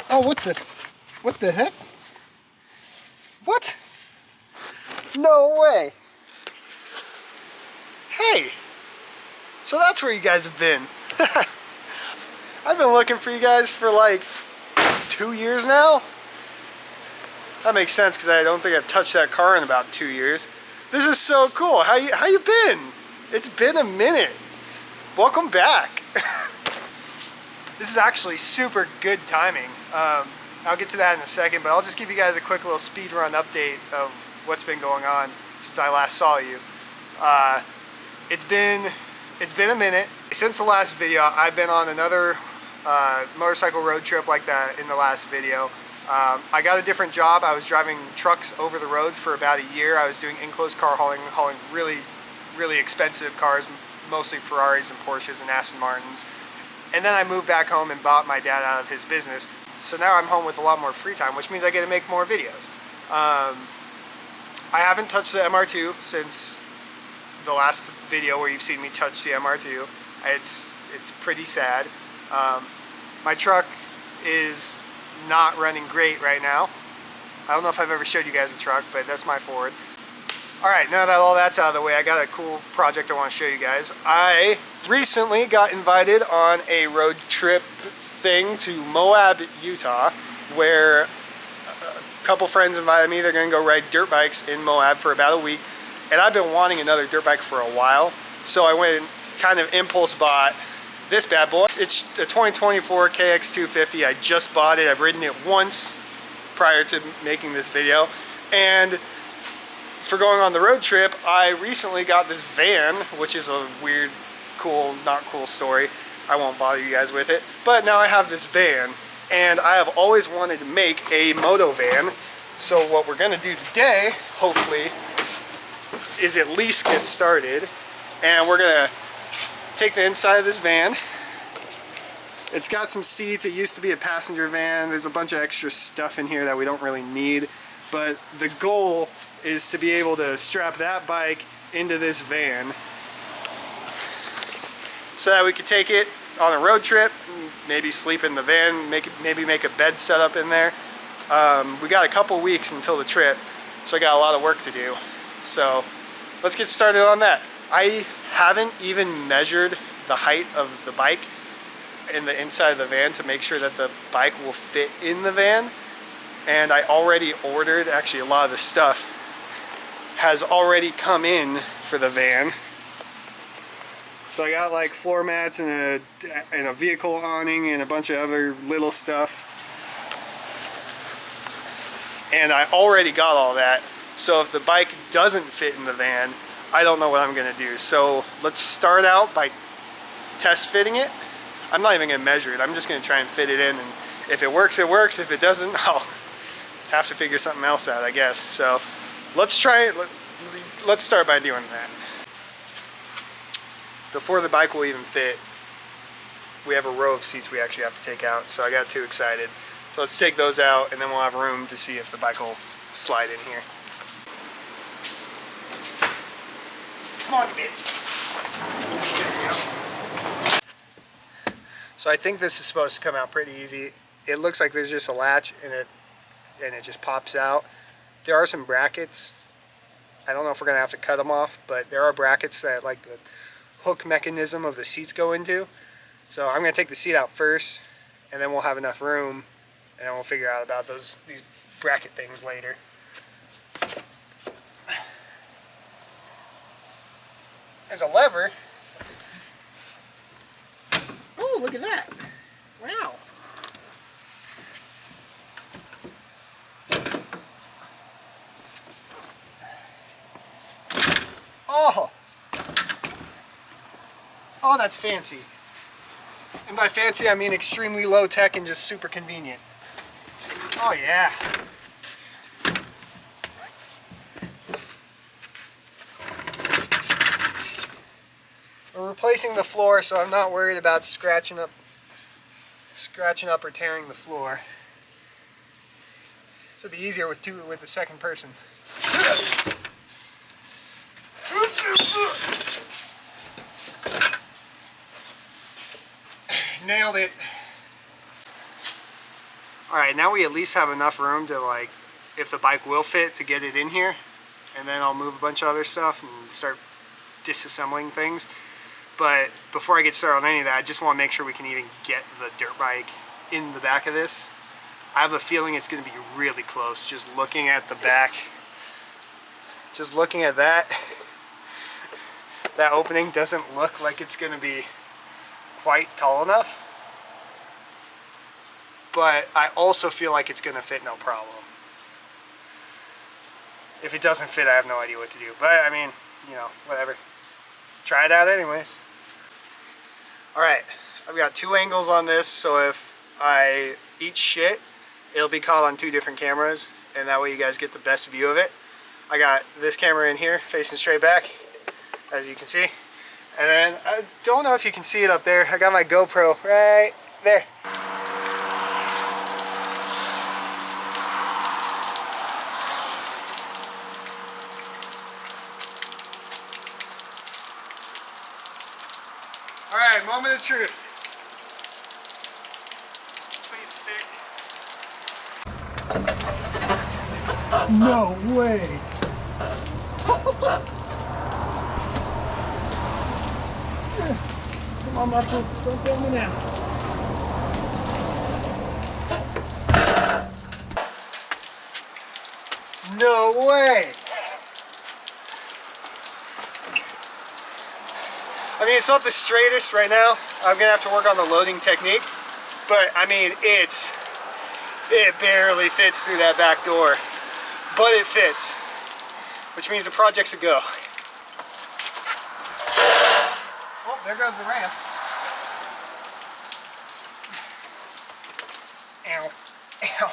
Oh, what the heck? What? No way. Hey, so that's where you guys have been. I've been looking for you guys for like 2 years now. That makes sense because I don't think I've touched that car in about 2 years. This is so cool. How you been? It's been a minute. Welcome back. This is actually super good timing. I'll get to that in a second, but I'll just give you guys a quick little speed run update of what's been going on since I last saw you. It's been a minute. Since the last video, I've been on another motorcycle road trip like that in the last video. I got a different job. I was driving trucks over the road for about a year. I was doing enclosed car hauling really, really expensive cars, mostly Ferraris and Porsches and Aston Martins. And then I moved back home and bought my dad out of his business. So now I'm home with a lot more free time, which means I get to make more videos. I haven't touched the MR2 since the last video where you've seen me touch the MR2. It's pretty sad. My truck is not running great right now. I don't know if I've ever showed you guys the truck, but that's my Ford. Alright, now that all that's out of the way, I got a cool project I want to show you guys. I recently got invited on a road trip thing to Moab, Utah, where a couple friends invited me. They're going to go ride dirt bikes in Moab for about a week. And I've been wanting another dirt bike for a while. So I went and kind of impulse bought this bad boy. It's a 2024 KX250. I just bought it. I've ridden it once prior to making this video. And for going on the road trip, I recently got this van, which is a weird, cool, not cool story. I won't bother you guys with it. But now I have this van, and I have always wanted to make a Motovan. So what we're gonna do today, hopefully, is at least get started. And we're gonna take the inside of this van. It's got some seats. It used to be a passenger van. There's a bunch of extra stuff in here that we don't really need. But the goal is to be able to strap that bike into this van so that we could take it on a road trip, maybe sleep in the van, maybe make a bed setup in there. We got a couple weeks until the trip, so I got a lot of work to do. So let's get started on that. I haven't even measured the height of the bike in the inside of the van to make sure that the bike will fit in the van. And I already ordered, actually a lot of the stuff has already come in for the van. So I got like floor mats and a vehicle awning and a bunch of other little stuff. And I already got all that. So if the bike doesn't fit in the van, I don't know what I'm gonna do. So let's start out by test fitting it. I'm not even gonna measure it. I'm just gonna try and fit it in, and if it works, it works. If it doesn't, I'll have to figure something else out, I guess. So let's try it. Let's start by doing that. Before the bike will even fit, we have a row of seats we actually have to take out, so I got too excited. So let's take those out, and then we'll have room to see if the bike will slide in here. Come on, bitch. There we go. So I think this is supposed to come out pretty easy. It looks like there's just a latch and it just pops out. There are some brackets. I don't know if we're gonna have to cut them off, but there are brackets that like the hook mechanism of the seats go into. So I'm gonna take the seat out first, and then we'll have enough room, and then we'll figure out about these bracket things later. There's a lever. Oh, look at that. Wow. Oh. Oh, that's fancy. And by fancy, I mean extremely low tech and just super convenient. Oh, yeah. We're replacing the floor, so I'm not worried about scratching up or tearing the floor. This will be easier with the second person. Nailed it. All right, now we at least have enough room to, like, if the bike will fit, to get it in here. And then I'll move a bunch of other stuff and start disassembling things. But before I get started on any of that, I just want to make sure we can even get the dirt bike in the back of this. I have a feeling it's going to be really close. Just looking at the back, just looking at that, that opening doesn't look like it's going to be quite tall enough. But I also feel like it's going to fit no problem. If it doesn't fit, I have no idea what to do. But I mean, you know, whatever. Try it out anyways. Alright, I've got 2 angles on this, so if I eat shit, it'll be caught on 2 different cameras, and that way you guys get the best view of it. I got this camera in here, facing straight back, as you can see. And then, I don't know if you can see it up there, I got my GoPro right there. Alright, moment of truth. Please stick. No way. Come on, muscles, don't fail me now. No way. I mean, it's not the straightest right now. I'm gonna have to work on the loading technique, but I mean, it barely fits through that back door, but it fits, which means the project's a go. Oh, there goes the ramp. Ow, ow.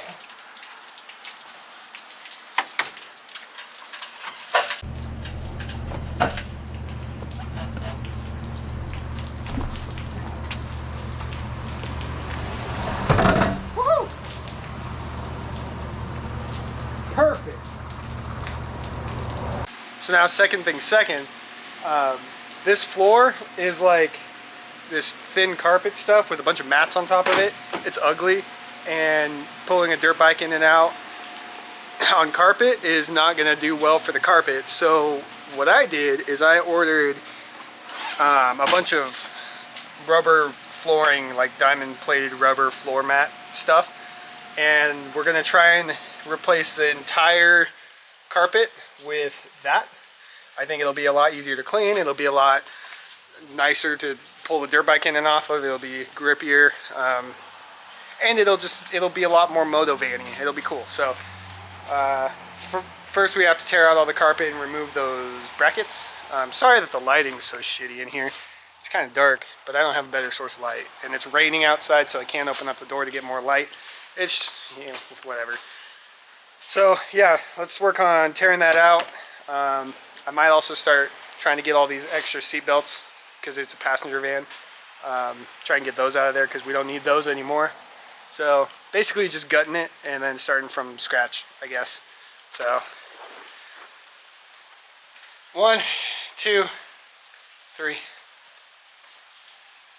Perfect. So now, second thing second, this floor is like this thin carpet stuff with a bunch of mats on top of it. It's ugly, and pulling a dirt bike in and out on carpet is not gonna do well for the carpet. So what I did is I ordered a bunch of rubber flooring, like diamond plated rubber floor mat stuff, and we're gonna try and replace the entire carpet with that. I think it'll be a lot easier to clean, it'll be a lot nicer to pull the dirt bike in and off of, it'll be grippier, and it'll be a lot more Motovan-y. It'll be cool. So first we have to tear out all the carpet and remove those brackets. Sorry that the lighting's so shitty in here. It's kind of dark, but I don't have a better source of light, and it's raining outside, so I can't open up the door to get more light. It's, you know, whatever. So yeah, let's work on tearing that out. I might also start trying to get all these extra seat belts, because it's a passenger van. Try and get those out of there, because we don't need those anymore. So basically just gutting it and then starting from scratch, I guess. So 1, 2, 3,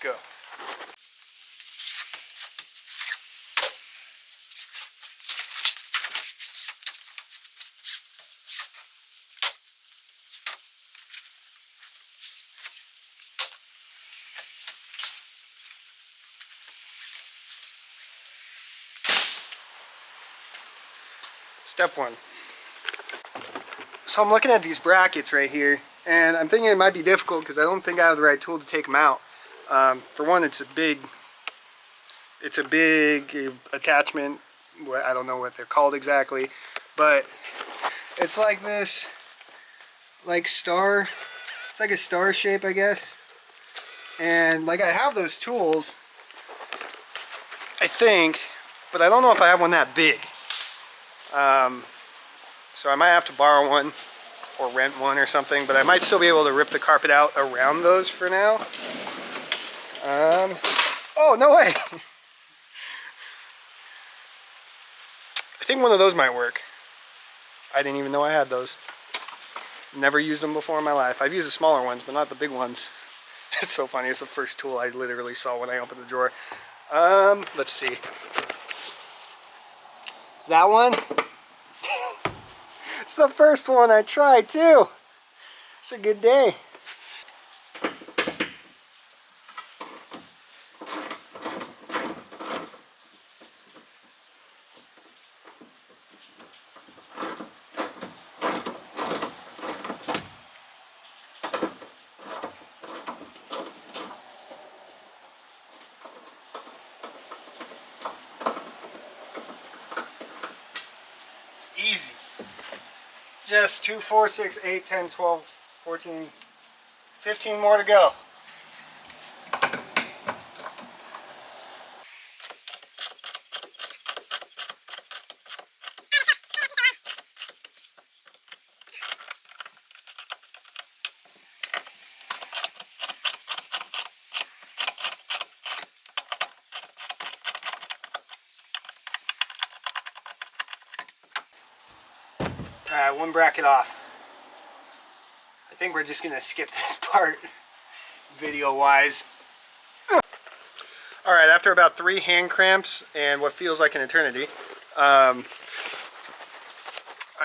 go. Step 1. So I'm looking at these brackets right here, and I'm thinking it might be difficult because I don't think I have the right tool to take them out. For one, it's a big attachment. I don't know what they're called exactly, but it's like this, like star. It's like a star shape, I guess. And like I have those tools, I think, but I don't know if I have one that big. So I might have to borrow one or rent one or something, but I might still be able to rip the carpet out around those for now. Oh, no way! I think one of those might work. I didn't even know I had those. Never used them before in my life. I've used the smaller ones, but not the big ones. It's so funny. It's the first tool I literally saw when I opened the drawer. Let's see. Is that one? It's the first one I tried too. It's a good day. Easy. Just 2, 4, 6, 8, 10, 12, 14, 15 more to go. Alright, one bracket off. I think we're just going to skip this part video-wise. Alright, after about 3 hand cramps and what feels like an eternity, I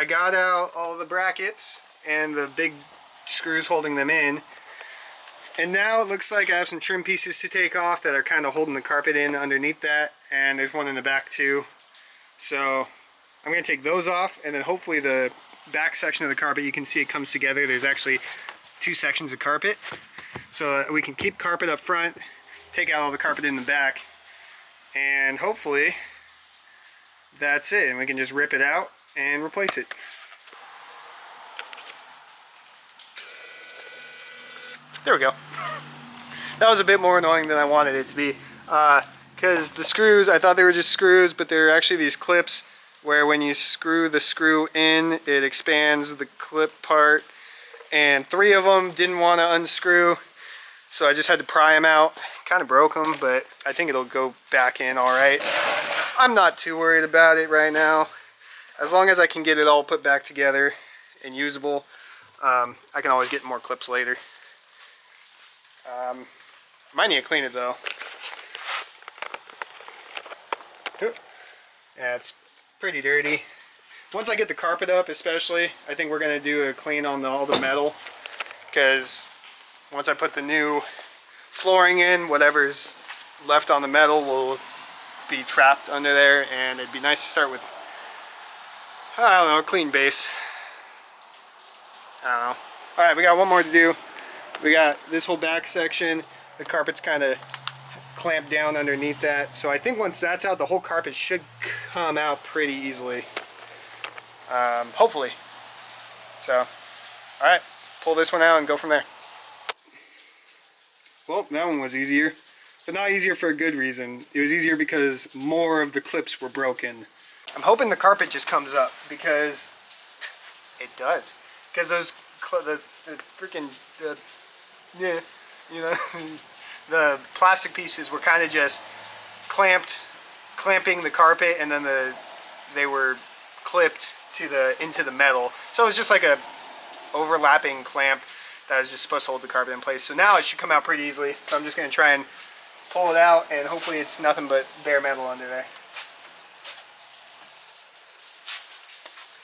got out all the brackets and the big screws holding them in. And now it looks like I have some trim pieces to take off that are kind of holding the carpet in underneath that. And there's one in the back too. So I'm going to take those off, and then hopefully the back section of the carpet, you can see it comes together. There's actually 2 sections of carpet. So we can keep carpet up front, take out all the carpet in the back, and hopefully that's it. And we can just rip it out and replace it. There we go. That was a bit more annoying than I wanted it to be. Because the screws, I thought they were just screws, but they're actually these clips where when you screw the screw in, it expands the clip part. And 3 of them didn't want to unscrew, so I just had to pry them out. Kind of broke them, but I think it'll go back in all right. I'm not too worried about it right now. As long as I can get it all put back together and usable, I can always get more clips later. Might need to clean it though. Yeah, it's pretty dirty. Once I get the carpet up especially, I think we're going to do a clean on all the metal. Because once I put the new flooring in, whatever's left on the metal will be trapped under there. And it'd be nice to start with, I don't know, a clean base. I don't know. Alright, we got one more to do. We got this whole back section. The carpet's kind of clamped down underneath that. So I think once that's out, the whole carpet should come out pretty easily. Hopefully. So, alright, pull this one out and go from there. Well, that one was easier. But not easier for a good reason. It was easier because more of the clips were broken. I'm hoping the carpet just comes up, because it does. Because the freaking, yeah, you know, the plastic pieces were kind of just clamping the carpet, and then they were clipped into the metal. So it was just like a overlapping clamp that was just supposed to hold the carpet in place. So now it should come out pretty easily. So I'm just going to try and pull it out, and hopefully it's nothing but bare metal under there.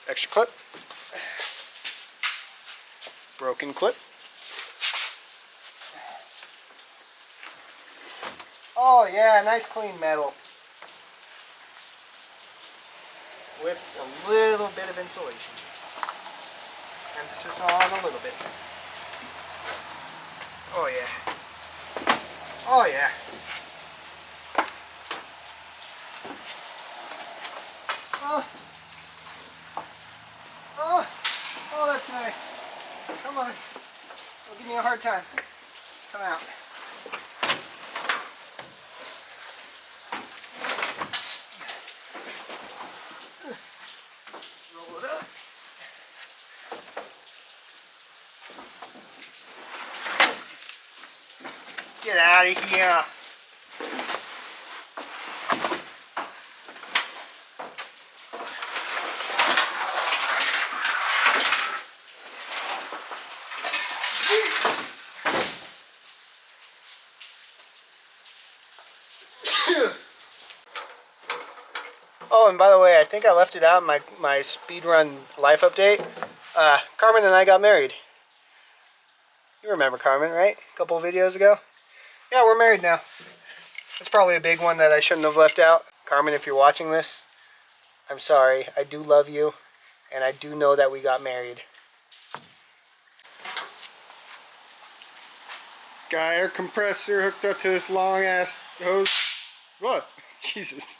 Extra clip. Broken clip. Oh yeah, nice clean metal. With a little bit of insulation. Emphasis on a little bit. Oh yeah. Oh yeah. Oh. Oh. Oh, that's nice. Come on. Don't give me a hard time. Just come out. Roll it up. Get out of here. Oh, and by the way, I think I left it out in my speedrun life update. Carmen and I got married. You remember Carmen, right? A couple of videos ago? Yeah, we're married now. That's probably a big one that I shouldn't have left out. Carmen, if you're watching this, I'm sorry. I do love you, and I do know that we got married. Got air compressor hooked up to this long ass hose. What? Jesus.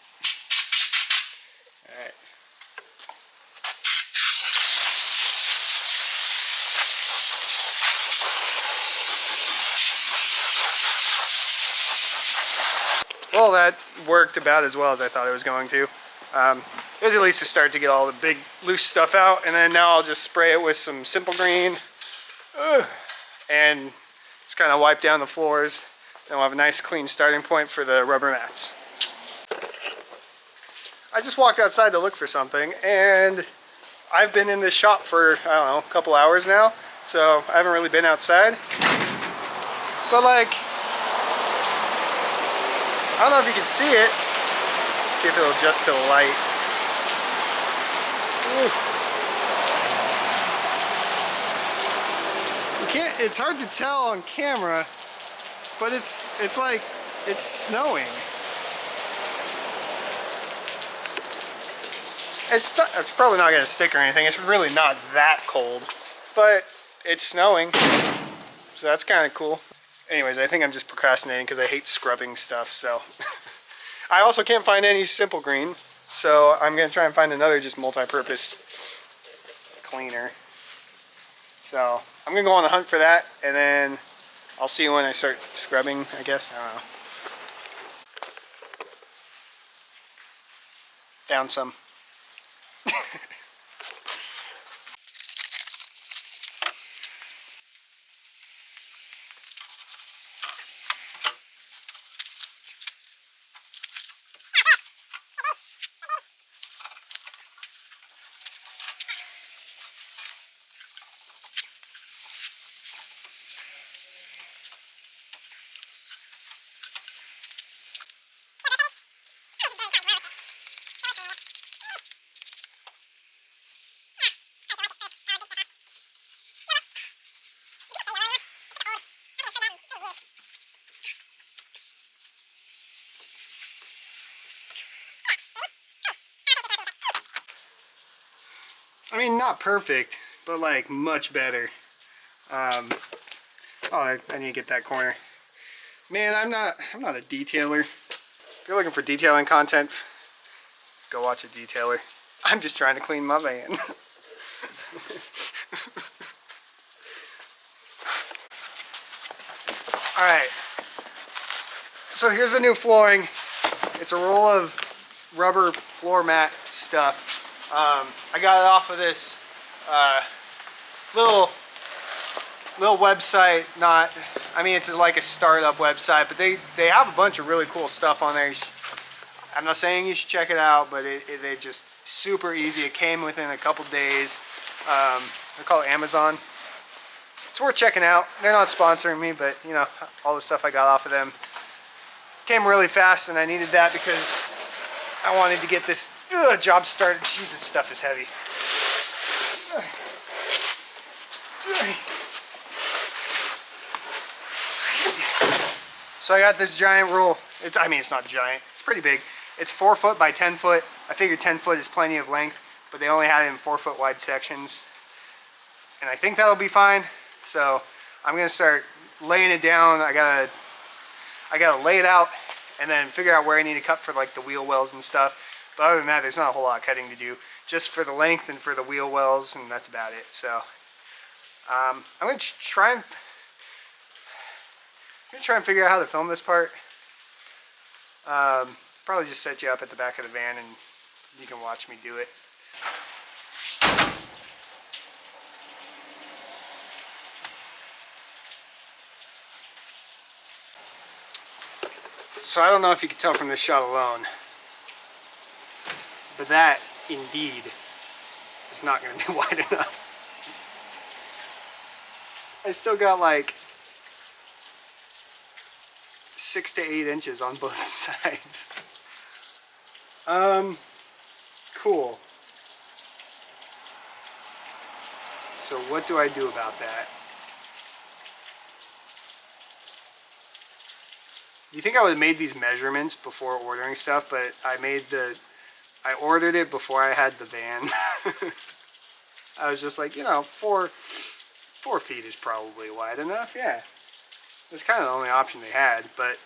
Alright. Well, that worked about as well as I thought it was going to. It was at least a start to get all the big loose stuff out, and then now I'll just spray it with some Simple Green and just kind of wipe down the floors. Then we'll have a nice clean starting point for the rubber mats. I just walked outside to look for something, and I've been in this shop for, I don't know, a couple hours now, so I haven't really been outside. But like, I don't know if you can see it. See if it'll adjust to the light. Ooh. You can't, it's hard to tell on camera, but it's like, it's snowing. It's probably not going to stick or anything. It's really not that cold, but it's snowing, so that's kind of cool. Anyways, I think I'm just procrastinating because I hate scrubbing stuff, so. I also can't find any Simple Green, so I'm going to try and find another just multi-purpose cleaner. So I'm going to go on the hunt for that, and then I'll see you when I start scrubbing, I guess. I don't know. Down some. I mean, not perfect, but like much better. Oh, I need to get that corner. Man, I'm not a detailer. If you're looking for detailing content, go watch a detailer. I'm just trying to clean my van. Alright, so here's the new flooring. It's a roll of rubber floor mat stuff. I got it off of this little website. I mean, it's like a startup website, but they have a bunch of really cool stuff on there. I'm not saying you should check it out, but they just super easy. It came within a couple days. They're called Amazon. It's worth checking out. They're not sponsoring me, but you know, all the stuff I got off of them came really fast, and I needed that because I wanted to get this job started. Jesus, stuff is heavy. So I got this giant roll. I mean, it's not giant. It's pretty big. It's 4 foot by 10 foot. I figured 10 foot is plenty of length, but they only had it in 4 foot wide sections. And I think that'll be fine. So I'm gonna start laying it down. I gotta lay it out and then figure out where I need to cut for like the wheel wells and stuff. But other than that, there's not a whole lot of cutting to do. Just for the length and for the wheel wells, and that's about it. So I'm gonna try and figure out how to film this part. Probably just set you up at the back of the van and you can watch me do it. So I don't know if you can tell from this shot alone, but that indeed is not going to be wide enough. I still got like 6 to 8 inches on both sides. Cool. So what do I do about that? You think I would have made these measurements before ordering stuff, but I ordered it before I had the van. I was just like, you know, 4 feet is probably wide enough. Yeah, that's kind of the only option they had. But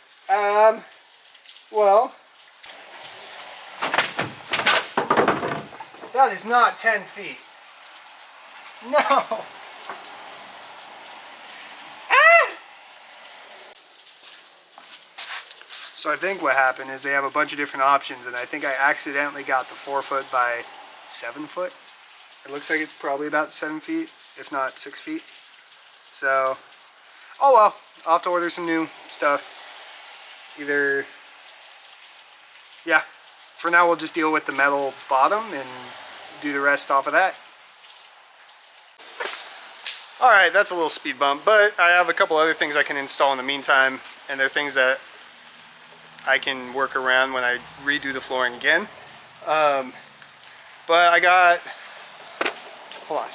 well, that is not 10 feet. No. So I think what happened is they have a bunch of different options, and I think I accidentally got the 4 foot by 7 foot. It looks like it's probably about 7 feet, if not 6 feet. So, oh well, I'll have to order some new stuff. Either, yeah, for now we'll just deal with the metal bottom and do the rest off of that. Alright, that's a little speed bump, but I have a couple other things I can install in the meantime, and they're things that I can work around when I redo the flooring again. But I got, hold on.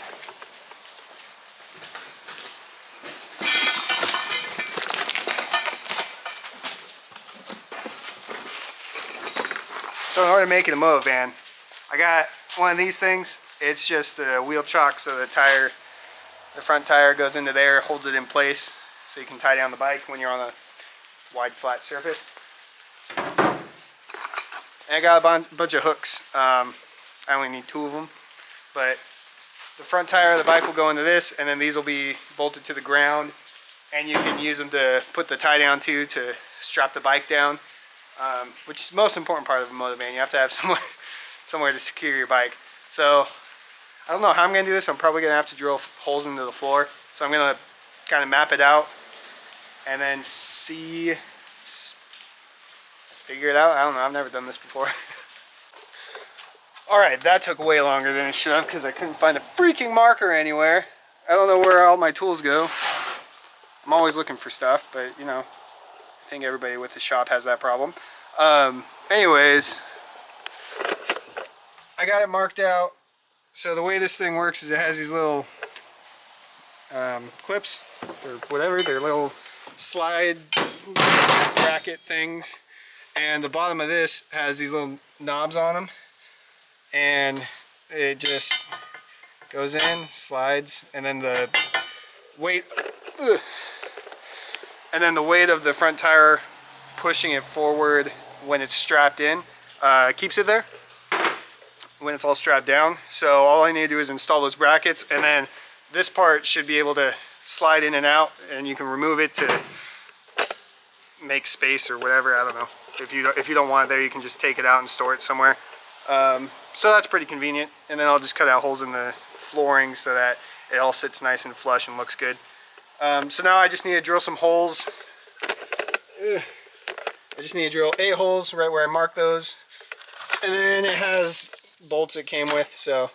So in order to make it a Motovan, I got one of these things. It's just a wheel chock, so the front tire goes into there, holds it in place, so you can tie down the bike when you're on a wide flat surface. And I got a bunch of hooks. I only need 2 of them, but the front tire of the bike will go into this, and then these will be bolted to the ground, and you can use them to put the tie down to strap the bike down, which is the most important part of a Motovan. You have to have somewhere to secure your bike. So I don't know how I'm going to do this. I'm probably going to have to drill holes into the floor. So I'm going to kind of map it out and then figure it out. I don't know. I've never done this before. Alright, that took way longer than it should have because I couldn't find a freaking marker anywhere. I don't know where all my tools go. I'm always looking for stuff, but you know, I think everybody with the shop has that problem. Anyways, I got it marked out. So the way this thing works is it has these little clips or whatever, they're little slide bracket things, and the bottom of this has these little knobs on them, and it just goes in, slides, and then the weight of the front tire pushing it forward when it's strapped in keeps it there when it's all strapped down. So all I need to do is install those brackets, and then this part should be able to slide in and out, and you can remove it to make space or whatever. I don't know. If you don't want it there, you can just take it out and store it somewhere. So that's pretty convenient. And then I'll just cut out holes in the flooring so that it all sits nice and flush and looks good. So now I just need to drill some holes. I just need to drill 8 holes right where I marked those. And then it has bolts it came with, so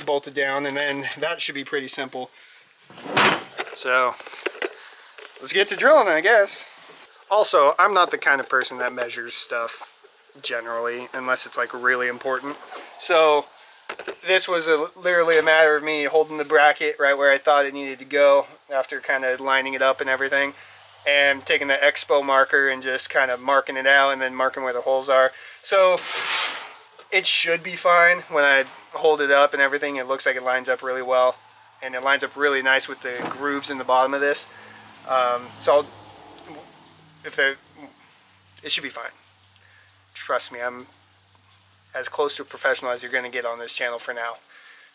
bolt it down, and then that should be pretty simple. So let's get to drilling, I guess. Also, I'm not the kind of person that measures stuff generally, unless it's like really important. So this was literally a matter of me holding the bracket right where I thought it needed to go after kind of lining it up and everything, and taking the Expo marker and just kind of marking it out and then marking where the holes are. So it should be fine. When I hold it up and everything, it looks like it lines up really well, and it lines up really nice with the grooves in the bottom of this. So it should be fine. Trust me, I'm as close to a professional as you're going to get on this channel for now.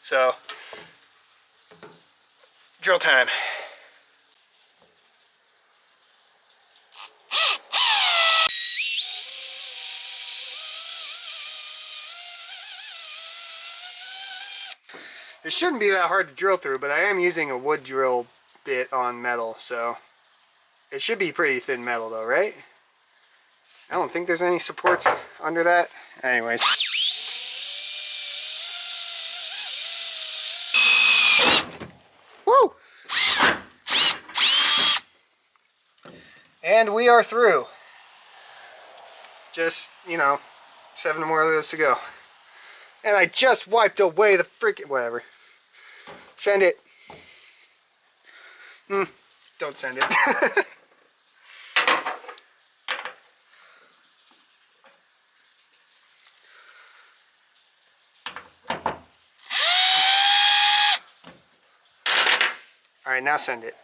So, drill time. It shouldn't be that hard to drill through, but I am using a wood drill bit on metal, so it should be pretty thin metal though, right? I don't think there's any supports under that. Anyways. Woo! And we are through. Just, you know, 7 more of those to go. And I just wiped away the freaking... Whatever. Send it. Don't send it. Alright, now send it.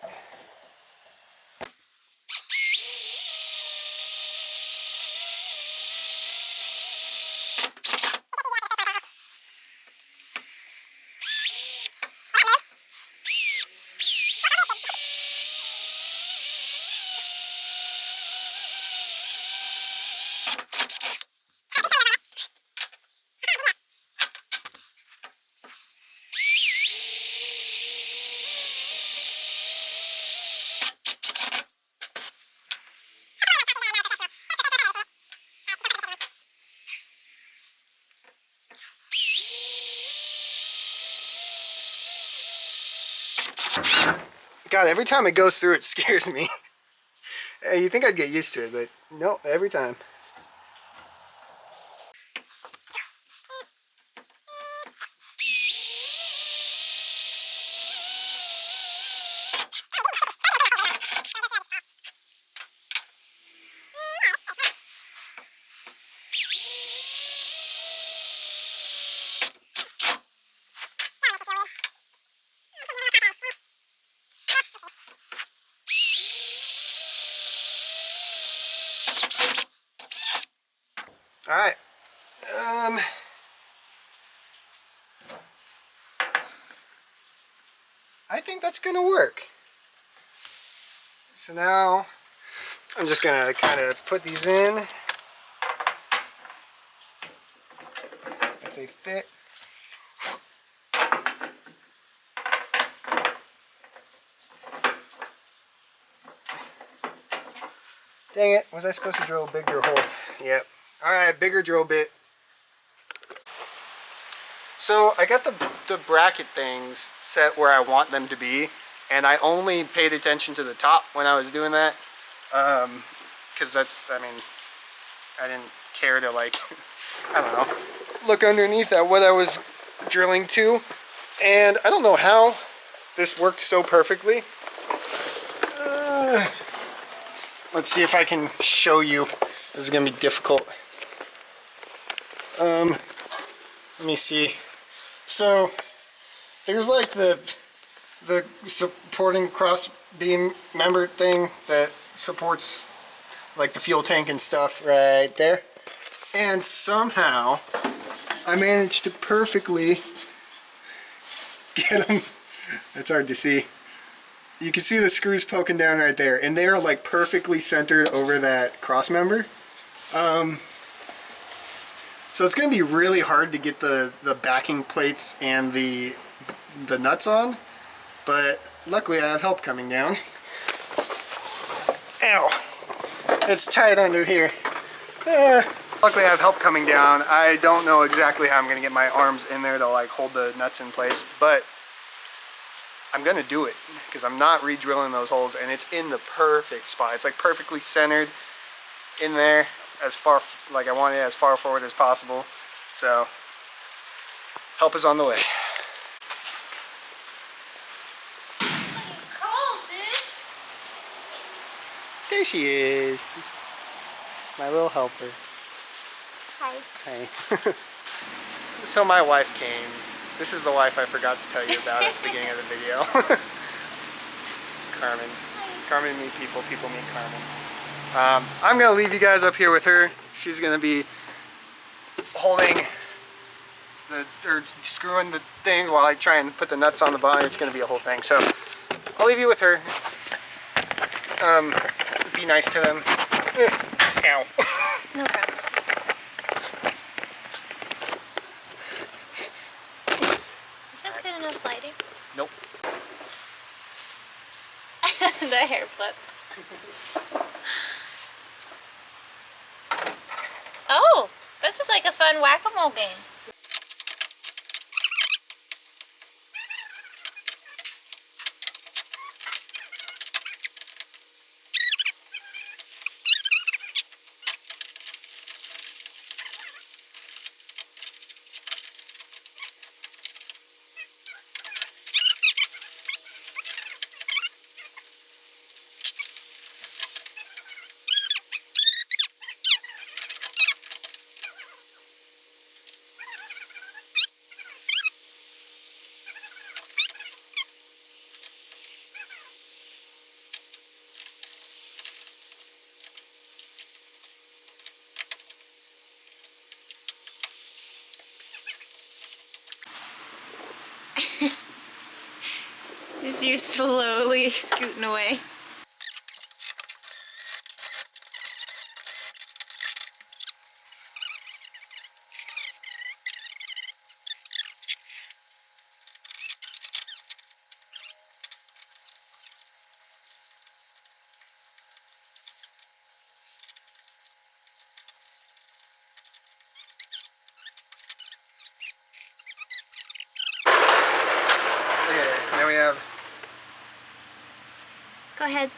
God, every time it goes through, it scares me. You think I'd get used to it, but no, every time. Alright. I think that's gonna work. So now I'm just gonna kind of put these in if they fit. Dang it, was I supposed to drill a bigger hole? Yep. Alright, bigger drill bit. So I got the bracket things set where I want them to be, and I only paid attention to the top when I was doing that, because that's, I mean, I didn't care to, like, I don't know, look underneath at what I was drilling to, and I don't know how this worked so perfectly. Let's see if I can show you. This is gonna be difficult. Let me see. So there's like the supporting cross beam member thing that supports like the fuel tank and stuff right there. And somehow I managed to perfectly get them. It's hard to see. You can see the screws poking down right there, and they are like perfectly centered over that cross member. So it's going to be really hard to get the backing plates and the nuts on, but luckily I have help coming down. Ow! It's tight under here. Luckily I have help coming down. I don't know exactly how I'm going to get my arms in there to like hold the nuts in place, but I'm going to do it because I'm not re-drilling those holes, and it's in the perfect spot. It's like perfectly centered in there, as far, like I want it as far forward as possible. So help is on the way. Cold, dude. There she is, my little helper. Hi. Hi. So my wife came. This is the wife I forgot to tell you about at the beginning of the video. Carmen. Hi. Carmen meet people, people meet Carmen. I'm gonna leave you guys up here with her. She's gonna be holding or screwing the thing while I try and put the nuts on the body. It's gonna be a whole thing. So I'll leave you with her. Be nice to them. Ow. No promises. Is that good enough lighting? Nope. The hair flip. Oh, this is like a fun whack-a-mole game. As you're slowly scooting away. Okay, now we have. Go ahead.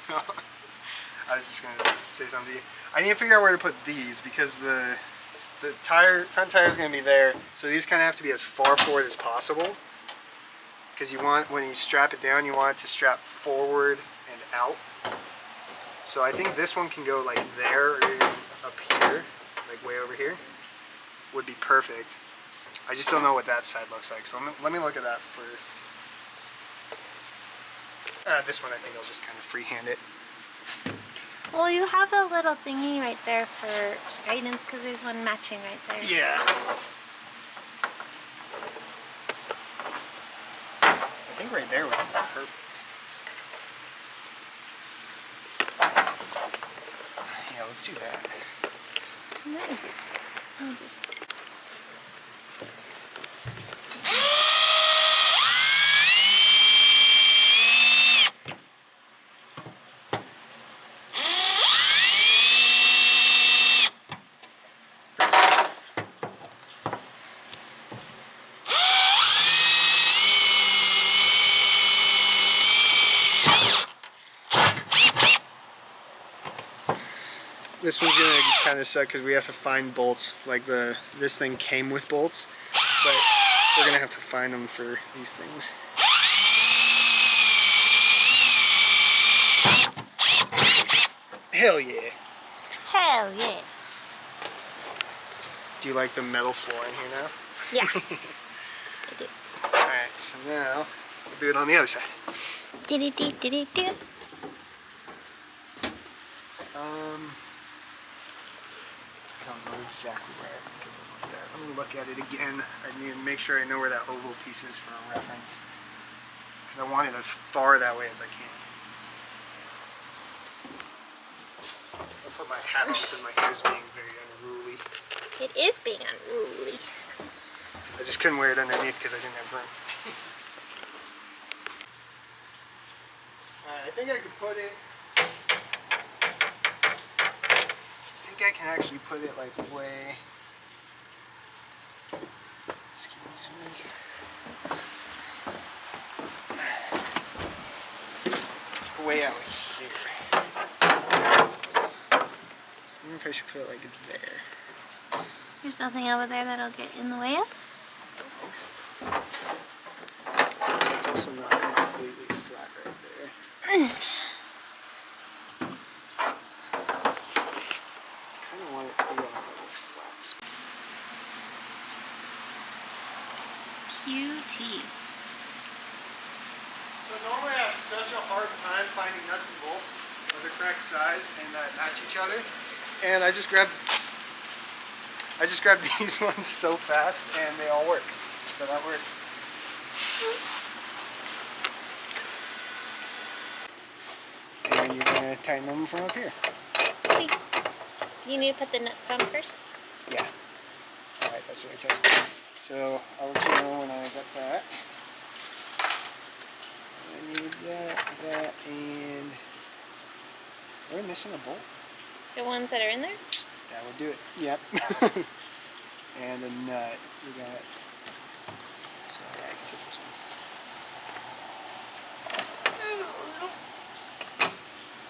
I was just gonna say something to you. I need to figure out where to put these because the front tire is gonna be there, so these kind of have to be as far forward as possible. Because you want, when you strap it down, you want it to strap forward and out. So I think this one can go like there or even up here, like way over here. Would be perfect. I just don't know what that side looks like, so let me look at that first. This one I think I'll just kind of freehand it. Well, you have a little thingy right there for guidance because there's one matching right there. Yeah. I think right there would be perfect. Yeah, let's do that. Let me just. This one's gonna kind of suck because we have to find bolts. Like this thing came with bolts, but we're gonna have to find them for these things. Hell yeah! Hell yeah. Do you like the metal floor in here now? Yeah. I do. Alright, so now we'll do it on the other side. Do. I don't know exactly where I can put that. Let me look at it again. I need to make sure I know where that oval piece is for a reference. Because I want it as far that way as I can. I'll put my hat on because my hair is being very unruly. It is being unruly. I just couldn't wear it underneath because I didn't have room. Alright, I think I could put it... I think I can actually put it like way... Excuse me. Way out here. I wonder if I should put it like there. There's nothing over there that'll get in the way of? Thanks. It's also not completely flat right there. Kind of want it to be on a little flat spot. QT. So normally I have such a hard time finding nuts and bolts of the correct size and that match each other. And I just grabbed these ones so fast and they all work. So that worked. And you're gonna tighten them from up here. Okay. You need to put the nuts on first? Yeah. Alright, that's the way it says. So I'll let you know when I got that. I need that, and are we missing a bolt? The ones that are in there? That would do it. Yep. And a nut. We got. So yeah, I can take this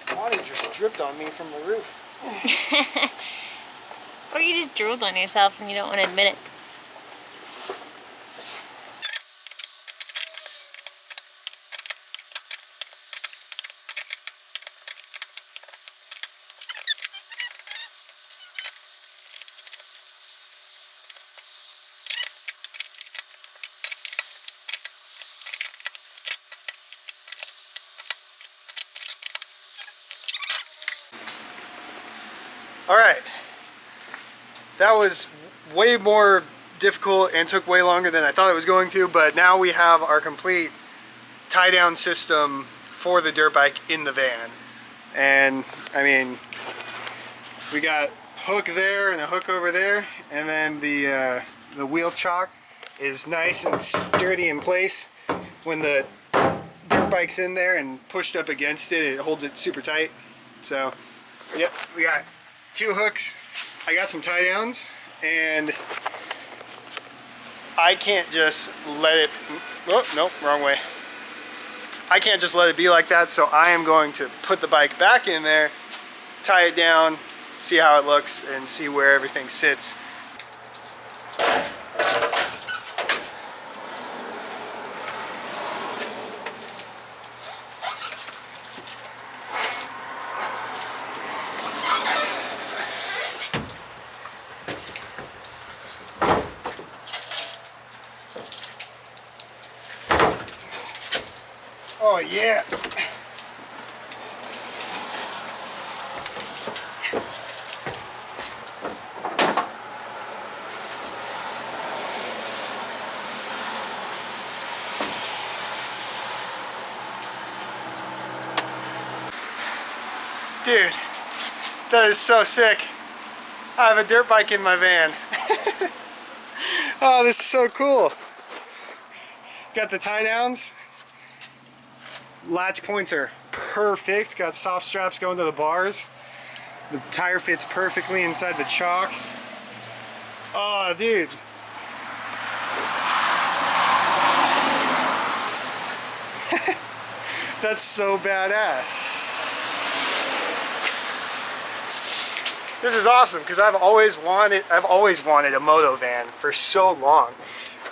one. Water just dripped on me from the roof. Or you just drooled on yourself and you don't want to admit it. All right. That was way more difficult and took way longer than I thought it was going to, but now we have our complete tie down system for the dirt bike in the van. And I mean, we got hook there and a hook over there, and then the wheel chock is nice and sturdy in place. When the dirt bike's in there and pushed up against it, it holds it super tight. So yep, we got 2 hooks. I got some tie downs, and I can't just let it, oh, nope, wrong way. I can't just let it be like that, so I am going to put the bike back in there, tie it down, see how it looks, and see where everything sits. Oh yeah. Dude, that is so sick. I have a dirt bike in my van. Oh, this is so cool. Got the tie downs. Latch points are perfect. Got soft straps going to the bars. The tire fits perfectly inside the chock. Oh, dude. That's so badass. This is awesome because I've always wanted a Motovan for so long.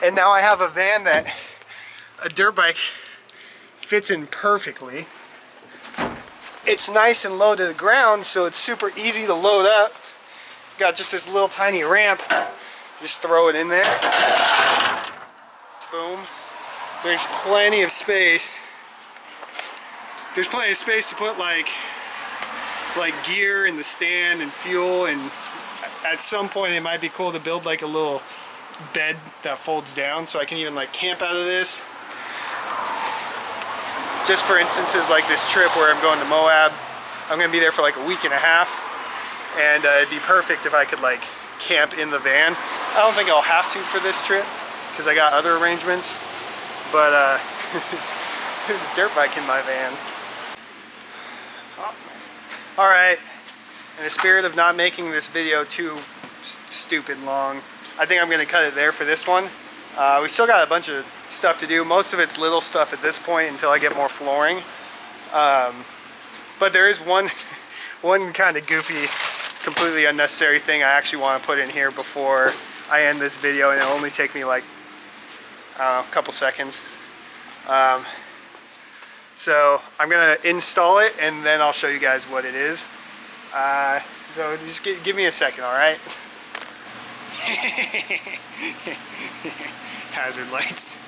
And now I have a van that a dirt bike fits in perfectly. It's nice and low to the ground, so it's super easy to load up. Got just this little tiny ramp. Just throw it in there. Boom. There's plenty of space. There's plenty of space to put like gear in the stand and fuel, and at some point it might be cool to build like a little bed that folds down so I can even like camp out of this. Just for instances like this trip where I'm going to Moab, I'm gonna be there for like a week and a half, and it'd be perfect if I could like camp in the van. I don't think I'll have to for this trip because I got other arrangements, but there's a dirt bike in my van. All right, in the spirit of not making this video too stupid long, I think I'm gonna cut it there for this one. We still got a bunch of stuff to do. Most of it's little stuff at this point until I get more flooring. But there is one kind of goofy, completely unnecessary thing I actually want to put in here before I end this video, and it'll only take me like, I don't know, a couple seconds. So I'm gonna install it and then I'll show you guys what it is. So just give me a second, all right? Hazard lights.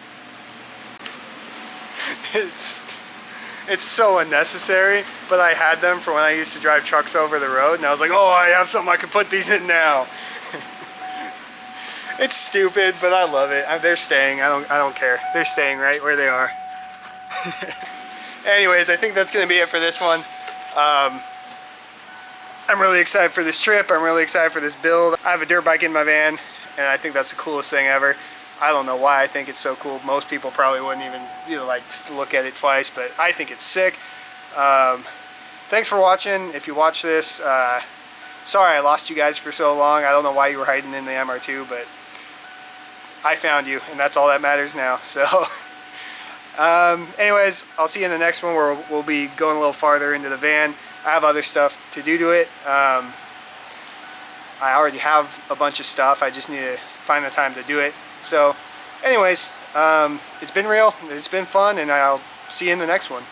It's so unnecessary, but I had them for when I used to drive trucks over the road, and I was like, oh, I have something I can put these in now. It's stupid, but I love it. They're staying. I don't care. They're staying right where they are. Anyways, I think that's gonna be it for this one. I'm really excited for this trip. I'm really excited for this build. I have a dirt bike in my van, and I think that's the coolest thing ever. I don't know why I think it's so cool. Most people probably wouldn't even like look at it twice, but I think it's sick. Thanks for watching. If you watch this, sorry I lost you guys for so long. I don't know why you were hiding in the MR2, but I found you, and that's all that matters now. So anyways, I'll see you in the next one where we'll be going a little farther into the van. I have other stuff to do to it. I already have a bunch of stuff. I just need to find the time to do it. So anyways, it's been real, it's been fun, and I'll see you in the next one.